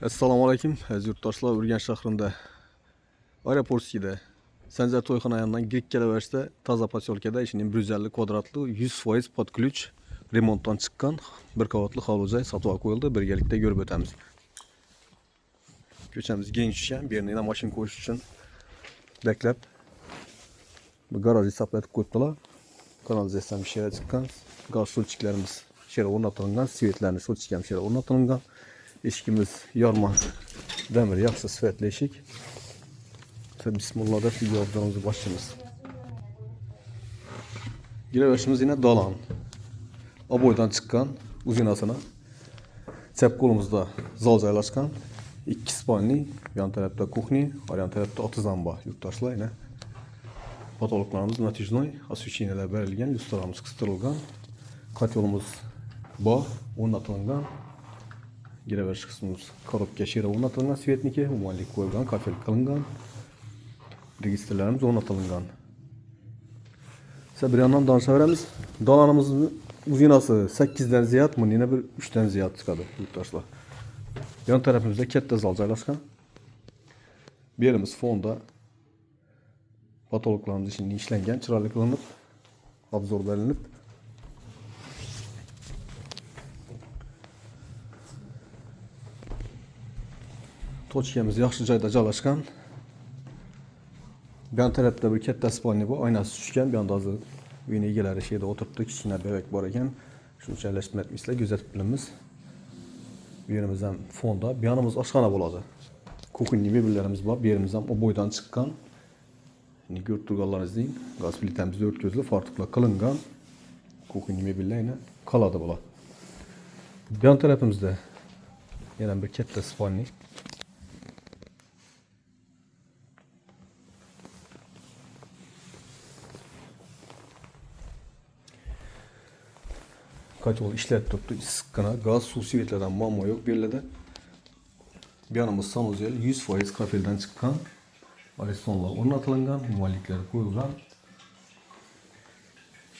Assalomu alaykum aziz yurtdoshlar. Urganch shahrida Aeroportskida Sanjar to'yxona yonidan girib kelaverishda toza posyolkada ishining brüzelli kvadratli 100% pod ключ remontdan chiqqan bir qavatli hovli joy sotuvga qo'yildi. Birgalikda ko'rib o'tamiz. Ko'chamiz keng tushgan, bu yerda mashina qo'yish uchun beklab bu garaj hisoblatib qo'yibdilar. Kanalizatsiya bir yerga chiqqan, gaz so'lchiklarimiz yerga o'rnatilgan, svetlarni so'lchik ham yerga o'rnatilgan. Eshikimiz yorma demir yaxshi sifatli eshik. Bismillah deb videolarimizni boshlaymiz. Giraverishimiz yine dalan. Aboydan chiqqan uzinasini. Chap qo'limizda zal joylashgan. 2 spalni, yon tarafda kuxni, yan tarafda otizamba yurtdoshlar yine. Patologlarimiz natijnoy, освещениyalar berilgan, lyustralarimiz qistirılgan. Kotyolumuz bor, o'rnatilgan. Giraverish qismimiz korobka shira o'rnatilgan, svetniki, umumanlik qo'yilgan, kafel qilingan. Registrlarimiz o'rnatilgan. Siz bir yandan danışaveramiz. Dalanımızın uzinası 8'den ziyad, bunun yine bir 3'ten ziyad çıkadı yurtdoshlar. Yan tarafımızda katta zal joylashgan. Bir yerimiz fonda patologlarımız için işlengen, chiroyli qilinib, obzor berilib. Tochkamiz yaxshi joyda joylashgan. Bir yan tarafda bir katta spalni bor, oynasi tushgan. Bir yanda hozir uyning egalari şeyde o'tiribdi, kichkina bebek bor ekan. Shuni joylashtirib aytmaysizlar, kuzatib bilamiz. Bu yerimiz ham fonda, bu yanimiz oshxona bo'ladi. Kuxinni mebellarimiz bor, bu yerimiz ham oboydan chiqqan. Yine ko'rib turganlaringizdek, gaz plitamiz 4 ko'zli fartuqlar qilingan. Kuxinni mebellar yine qoladi bular. Bu yan tarafimizda yana bir katta spalni. Kaç ol işlet tuttu, sıkkına, gaz, su sivetlerden muamma yok birlede. Bir yanımız sanuzel 100% kafelden çıkan, arestonlar ornatılgan, muhallikleri koyulan.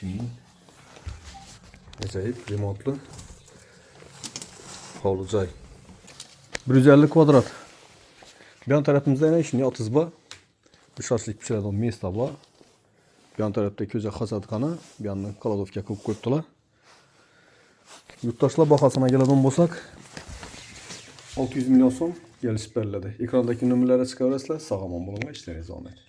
Şimdi acayip remontlu havlu cay. Brüzelli kvadrat. Bir yan tarafımızda yine şimdi 30 ba. Bir şaşlık bir şeylerden mesta ba. Bir yan tarafta köze hasadkanı, bir yandan kaladovka koyup koyuptular. Yurtdoshlar bahosına keladigan bo'lsak 600 milyon so'm kelishib beriladi. Ekrandagi nomerlarga chiqaverasizlar. Sog' omon bo'linglar, ishlaringiz omadli.